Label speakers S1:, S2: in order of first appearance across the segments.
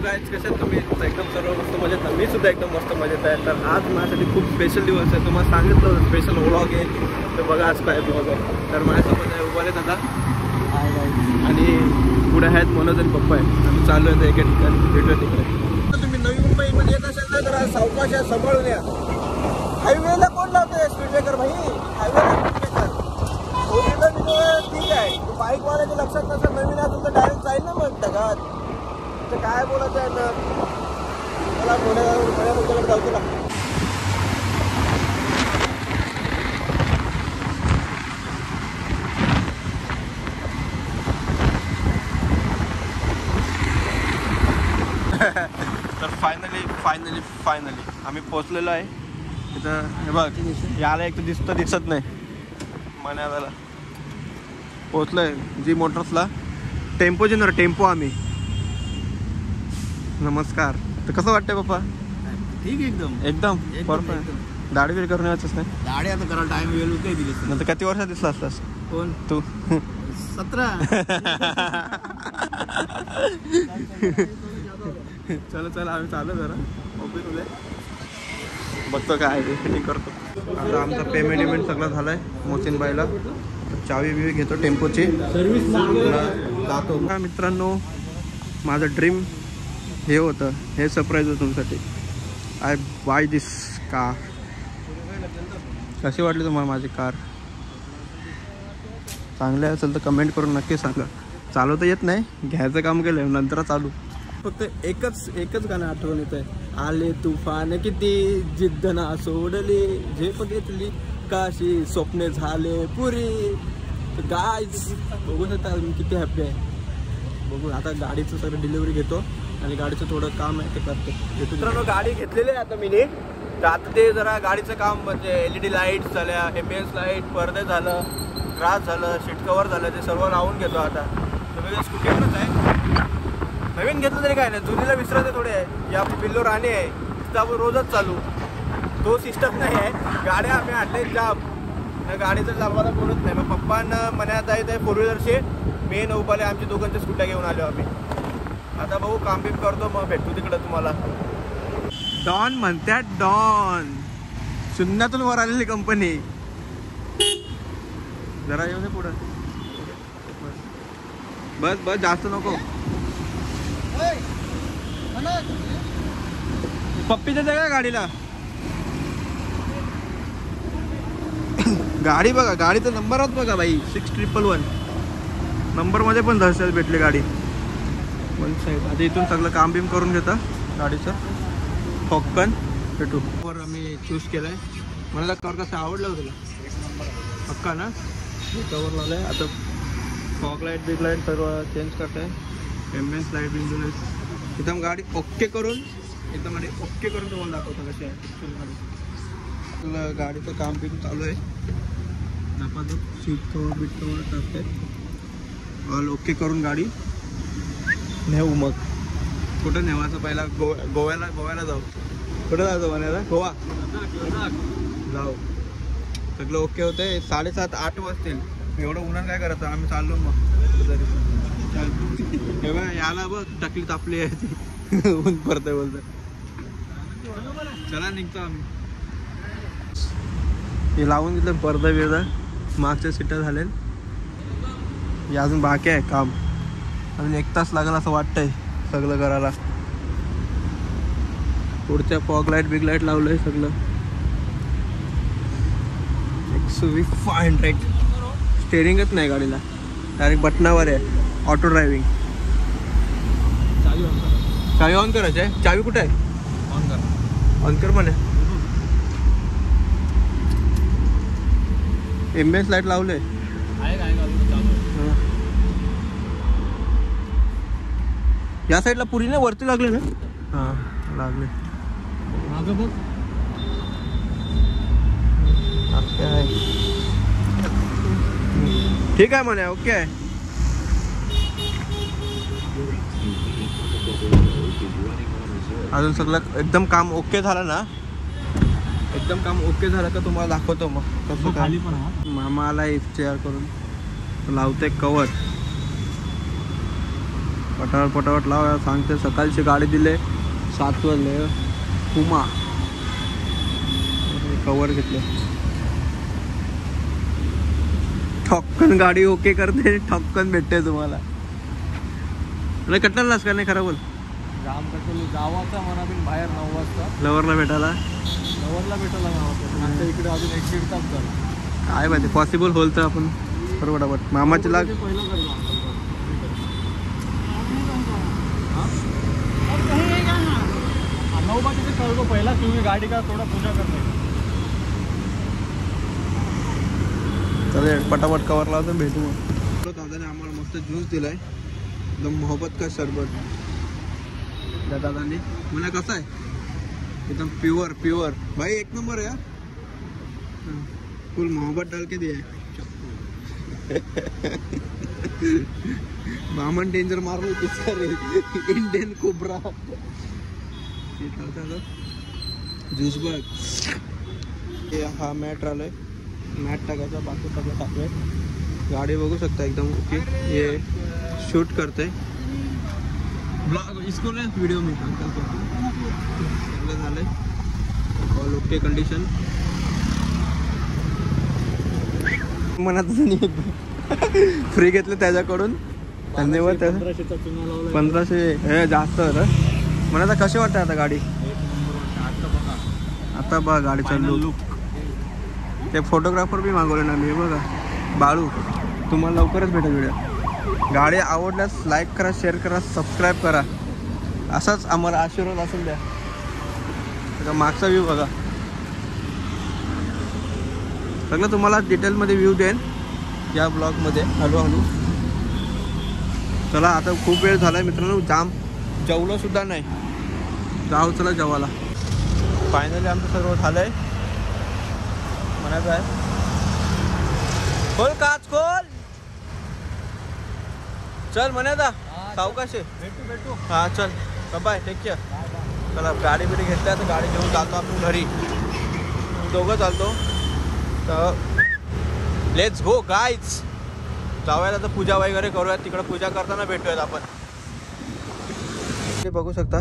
S1: Guys, कशात तुम्ही? एकदम सर्व मस्त मजेत ना. मी सुद्धा एकदम मस्त मजेत आहे. तर आज माझ्यासाठी खूप स्पेशल दिवस आहे. तुम्हाला सांगितलं होतं स्पेशल व्लॉग आहे. तर बघा आज काय व्लॉग आहे. तर माझ्यासोबत आहे उभाले दादा आणि पुढे आहेत मनोज आणि पप्पा आहे. आम्ही चालू आहे एका ठिकाणी भेटूया तिकडे. तुम्ही नवी मुंबईमध्ये येत असेल तर जरा सावकाश सांभाळून या. हायवेला कोण लावतोय स्पीड ब्रेकर भाई? हायवेला स्पीड ब्रेकर ठीक आहे. बाईकवाल्याच्या लक्षात नसेल नवीन असेल तर डायरेक्ट जाईल ना मग ढगात. तर काय बोलायचं आहे ना, मला पुण्याकडे जाऊ तुला. तर फायनली आम्ही पोचलेलो आहे इथं. हे बघ, याला एक तर दिसत नाही. मण्याला पोचलोय जी मोटर्सला. टेम्पो आम्ही. नमस्कार. तर कसं वाटतंय पप्पा?
S2: ठीक आहे
S1: एकदम परफेक्ट. दाढी बिडी करून यायचंच नाही.
S2: दाढी आता करायला टाइम वेळ काही दिली
S1: नंतर किती वर्षात दिसला असतास
S2: कोण
S1: तू?
S2: 17.
S1: चला आम्ही चालू जरा ऑफिसमध्ये बघतो काय ते फिटिंग करतो. आता आमचा पेमेंट सगळं झालंय मोहसिन बाईला. चावी बिवी घेतो टेम्पोची, जातो. मित्रांनो, माझं ड्रीम हे होतं, हे सरप्राईज होतं तुमच्यासाठी. I buy this car. कशी वाटली तुम्हाला माझी कार? चांगले असेल तर कमेंट करून नक्की सांगा. चालवता येत नाही, घ्यायचं काम केलं नंतर चालू. फक्त एकच गाणं आठवण येत आहे. आले तुफान किती जिद्द ना सोडली, झेप घेतली काशी स्वप्ने झाले पुरी. गाईज बघू शकता मी किती हॅप्पी आहे. बघू आता गाडीचं सगळं डिलिव्हरी घेतो आणि गाडीचं थोडं काम आहे ते करतो. मित्रांनो, गाडी घेतलेली आहे आता मी. तर आता ते जरा गाडीचं काम म्हणजे LED लाईट झाल्या, ABS लाईट, पडदे झालं, ग्रास झालं, सीट कवर झालं, ते सर्व लावून घेतो आता. तर स्कूटीवरच आहे. नवीन घेतलं तरी काय नाही, जुनीला विसरायचं थोडे आहे. या पिल्लो राणे आहे तिथं आपण रोजच चालू. तो सिस्टम नाही आहे. गाड्या आम्ही आणले जाम, गाडीचं चालवायला कोणच नाही. मग पप्पांना मनात आहे ते 4 व्हीलरचे, मी नौपाले आमच्या दोघांच्या स्कूट्या घेऊन आलो आम्ही. आता भाऊ काम बिम करतो, मग भेटतो तिकडं तुम्हाला. डॉन म्हणतात डॉन, शून्यातून वर आलेली कंपनी. जरा येऊ दे पुढं. बस जास्त नको. पप्पीच्या जागा गाडीला. गाडी बघा, गाडीचा नंबरच बघा भाई, 6111 नंबरमध्ये पण दहशत भेटली गाडी. One side. आता इथून सगळं काम बिम करून घेतं गाडीचं. फॉकन भेटू वर आम्ही चूज केलं आहे. मला कवर कसं आवडलं होतं तुला? पक्का ना? कवर लावलं आहे. आता फॉग लाईट बिग लाईट सर्व चेंज करत आहे. एम्बियन्स लाईट बिंदू एकदम गाडी ओके करून तुम्हाला दाखवतो कशी आहे. गाडीचं काम बिम चालू आहे. नापासून सीट कवर बीट कवर टाकते. ऑल ओके करून गाडी नेऊ. मग कुठं नेवायचं? पहिला गोव्याला जाऊ. कुठं जायचं म्हणायला? गोवा जाऊ. सगळं ओके होते. 7:30-8 वाजतील. एवढं उन्हान काय करायचं? आम्ही चाललो मग तरी. याला बघ टकली तापली आहे ती. ऊन पडतंय बोलतं. चला निघतो आम्ही. हे लावून दिलं पडदा बिरदा. मागच्या सीटा झाल्या. हे अजून बाकी आहे काम. अजून 1 तास लागेल असं वाटतंय सगळं करायला. पुढच्या फॉग लाईट बिग लाईट लावलंय सगळं. 100 स्टेरिंगच नाही गाडीला, डायरेक्ट बटनावर आहे. Auto driving. चावी ऑन करायची आहे. चावी कुठे आहे? ऑन कर म्हणे. एम्बियन्स लाईट लावले. या साईडला पुरी नाही, वरती लागले ना? हां लागले.
S2: मागं बघ.
S1: ठीक आहे म्हणे. ओके आहे. अजून सगळं एकदम काम ओके झालं ना? एकदम काम ओके झालं का तुम्हाला दाखवतो मग कसं खाली पण. मामाला चेअर करून लावते कवर. पटापट लाव सांगते. सकाळची गाडी दिले 7 वाजले. पुमा कवर घेतले. ठॉक्कन गाडी ओके करते. ठॉक्कन भेटते तुम्हाला. कटलास का नाही खरं बोल.
S2: जाम कटोली गावाचा म्हणा बिन बाहेर 9 वाजता
S1: लवरला भेटायला
S2: भेटायला गावाचा. आमच्या इकडे अजून 1-1.5 तास झाला.
S1: काय माहिती पॉसिबल होल तर आपण बरोबर मामाची लाग.
S2: पहिलं करलो 9 वाजता करतो पहिला. तुम्ही गाडी का थोडा पूजा करते.
S1: चालेल पटापट कवर लावतो. भेटू मग. दादाने आम्हाला मस्त ज्यूस दिलाय. एकदम मोहब्बत का शरबत त्या दादाने. मला कसं आहे एकदम प्युअर भाई. एक नंबर है यार. फुल मोहब्बत डाल के दिया है. बामन डेंजर मार रहे इंडियन कोबरा. ज्यूस बघ. हा मॅट राहिलाय. मॅट टाकायचा. बाकी सगळं टाकलंय. गाडी बघू शकता एकदम ओके. ये शूट करते ब्लॉग इसको ना व्हिडिओ मी सगळं झालंय. All okay condition. मनात फ्री घेतलं त्याच्याकडून. धन्यवाद.
S2: 1500चा चुना लावला.
S1: 1500 हे जास्त होतं. मला आता कशी वाटते आता गाडी. आता बघा गाडीचा लुक. ते फोटोग्राफर बी मागवले ना मी बघा. बाळू. तुम्हाला लवकरच भेटेल व्हिडिओ. गाडी आवडल्यास लाईक करा, शेअर करा, सबस्क्राईब करा. असाच आम्हाला आशीर्वाद असून द्या. त्याचा मागचा व्ह्यू बघा. सगळं तुम्हाला डिटेलमध्ये व्ह्यू देईन या ब्लॉगमध्ये हळूहळू. चला आता खूप वेळ झाला आहे मित्रांनो. जाम जेवलो सुद्धा नाही. जाऊ चला जेवायला. फायनली आमचं सर्व झालं आहे. म्हणायचं आहे खोल काच खोल. चल म्हणायचा सावकाश आहे.
S2: भेटू.
S1: हां चल बाय. Take care. चला गाडी बिडी घेतल्या तर गाडी घेऊन जातो आपण घरी. दोघं चालतो तर लेट्स गो गाईज. जाऊयात आता पूजा वगैरे करूयात. तिकडं पूजा करताना भेटूयात आपण. ते बघू शकता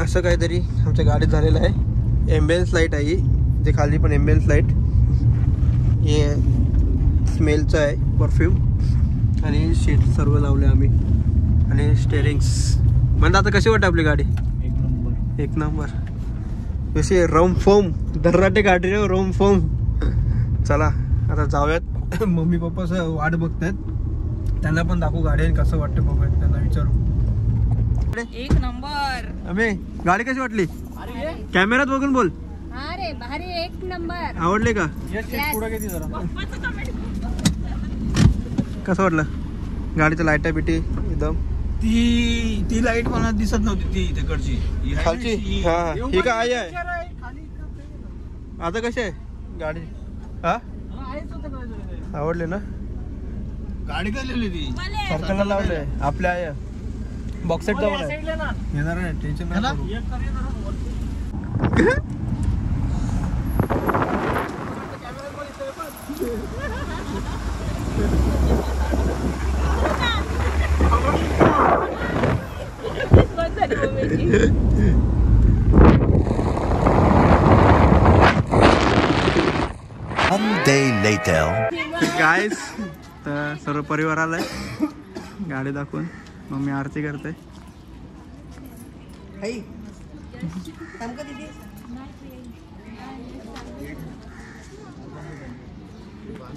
S1: असं काहीतरी आमच्या गाडीत झालेलं आहे. एम्बियन्स लाईट आहे ही. ते खाली पण एम्बियन्स लाईट. हे स्मेलचं आहे परफ्यूम. आणि शीट सर्व लावले आम्ही. आणि स्टेरिंग्स म्हणजे आता कशी वाटते आपली गाडी. एक नंबर. कशी रोम फोम. दर्राटे गाडी रे रोम फोम. चला आता जाऊयात. मम्मी पप्पा वाट बघतायत. त्यांना पण दाखवू गाडी आणि कसं वाटतं बघूयात. त्यांना विचारू.
S3: एक नंबर.
S1: अबे गाडी कशी वाटली. कॅमेऱ्यात बघून बोल.
S3: अरे भारी. एक नंबर.
S1: आवडले का.
S2: पुढे किती जरा
S1: कसं वाटलं गाडीचं लाईटा बिटी एकदम.
S2: ती लाईट मला दिसत नव्हती. ती तिकडची
S1: खालची. हा ही काय आहे. आता कशी आहे गाडी. हा आवडले ना.
S2: गाडी काय लिहिली ती.
S1: सर्कलला लावले आपल्या आहे. बॉक्स सेट जवळ आहे. येणार नाही टेन्शन नाही. गाईस तर सर्व परिवार आलाय. गाडी दाखवून मम्मी आरती करते.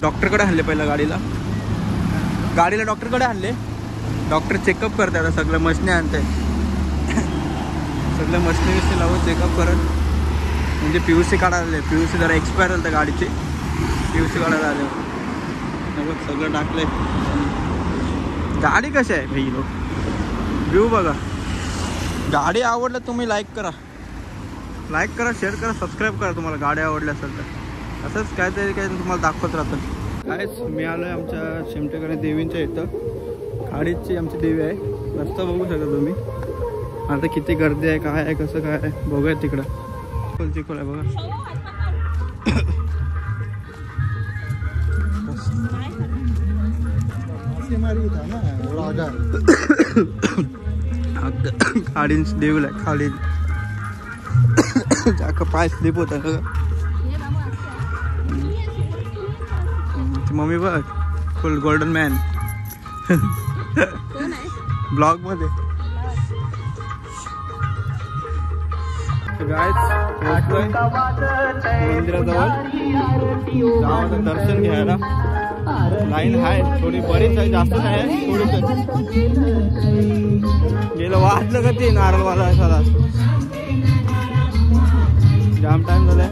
S1: डॉक्टरकडे आणले पहिला गाडीला. डॉक्टरकडे आणले. डॉक्टर चेकअप करते. आता सगळं मशनी आणते. सगळं मशनी विषयी लावून चेकअप करत. म्हणजे PUC काढायला. PUC जरा एक्सपायर झालं गाडीची. PUC काढायला आले. सगळं टाकलंय. गाडी कशी आहे भाई लोक. व्ह्यू बघा. गाडी आवडलं तुम्ही लाईक करा, शेअर करा, सबस्क्राईब करा. तुम्हाला गाडी आवडली असेल तर असंच काहीतरी काही तुम्हाला दाखवत राहतं. कायच मी आलो आहे आमच्या शिमटेकडे देवींच्या इथं. खाडीची आमची देवी आहे. रस्ता बघू शकता तुम्ही. आता किती गर्दी आहे, काय आहे, कसं काय आहे बघूया. तिकडं चिखल आहे बघा. खाडीन देऊला खाडीन पाय स्लिप होता मम्मी बघ फुल गोल्डन मॅन ब्लॉग मध्ये मंदिराजवळ जाऊ दर्शन घ्यायला. लाईन आहे थोडी बरीच आहे, जास्त नाही थोडीच. गेलं वाटलं का ते नारळवाला साला जाम टाइम झालाय.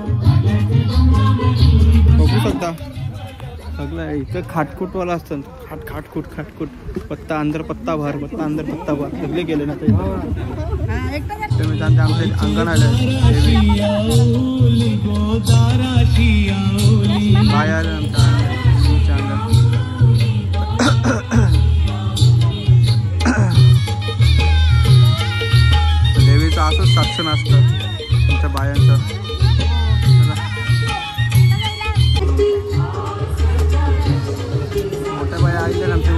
S1: बघू शकता सगळं इथं खाटखुटवाला असतं. खाटखुट पत्ता अंदर पत्ता भर पत्ता अंदर पत्ता भर सगळे गेले ना ते आमचे अंगण आलं बाय आलं आमचं अंगण. देवीचं असंच साक्षण असतं तुमच्या बायांचं. मोठ्या बाया आल्या आमच्या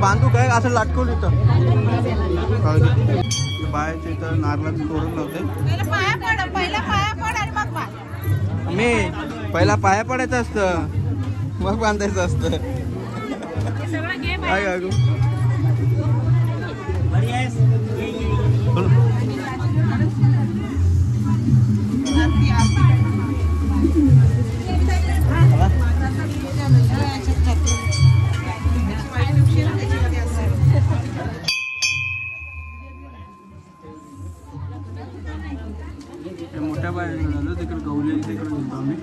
S1: बांधू काय असं लाटकवलं इथं बायाच्या इथं नारळाचं तोरण लावते. मी पहिला पाया पडायचं असतं मग बांधायचं असतं. काय अगं मोठ्या बाहेर झालं तिकडे गवले तिकडे होतो आम्ही.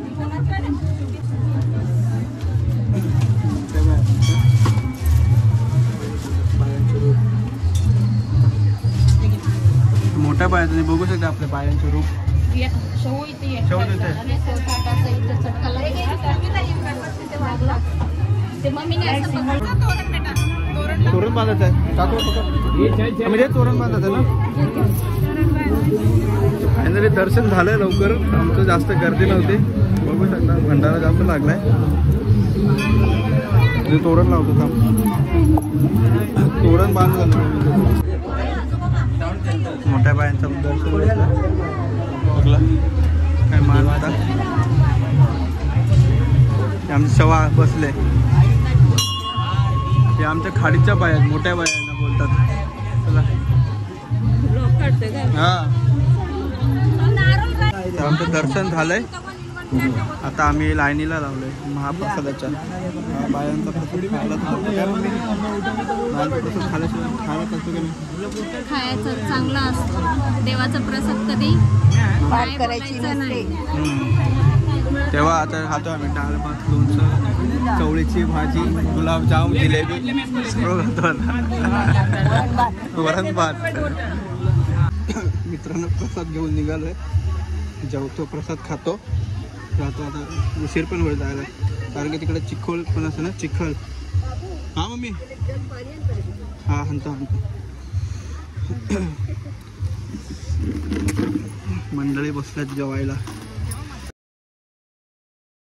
S1: मोठ्या पायाचं बघू शकता आपल्या पायांचं रूप. तोरण बांधायचं आहे म्हणजे तोरण बांधायचं ना. फायनली दर्शन झालं लवकर. आमचं जास्त गर्दी नव्हती. बघू शकता भंडारा जास्त लागलाय. तोरण लावतो का तोरण बांधलं मोठ्या बायांचं दर्शन बघलं काय मान आता. आमचे शवा बसले हे आमच्या खाडीच्या बाया मोठ्या बायांना बोलतात. चला हा आमचं दर्शन झालंय. आता आम्ही लाईनीला लावलोय महाप्रसादाच्या. बायांचा प्रसाद
S3: खायचं चांगला असतो. देवाचा प्रसाद कधी करायचा नाही.
S1: तेव्हा आता खातो आम्ही डाळ भात लोणचं चवळीची भाजी गुलाबजाम जिलेबी वरण भात. मित्रांनो प्रसाद घेऊन निघालोय. जेवतो प्रसाद खातो. राहतो आता उशीर पण होईल जायला कारण की तिकडे चिखल पण असं ना चिखल हा मम्मी हा हंता मंडळी बसल्यात जेवायला.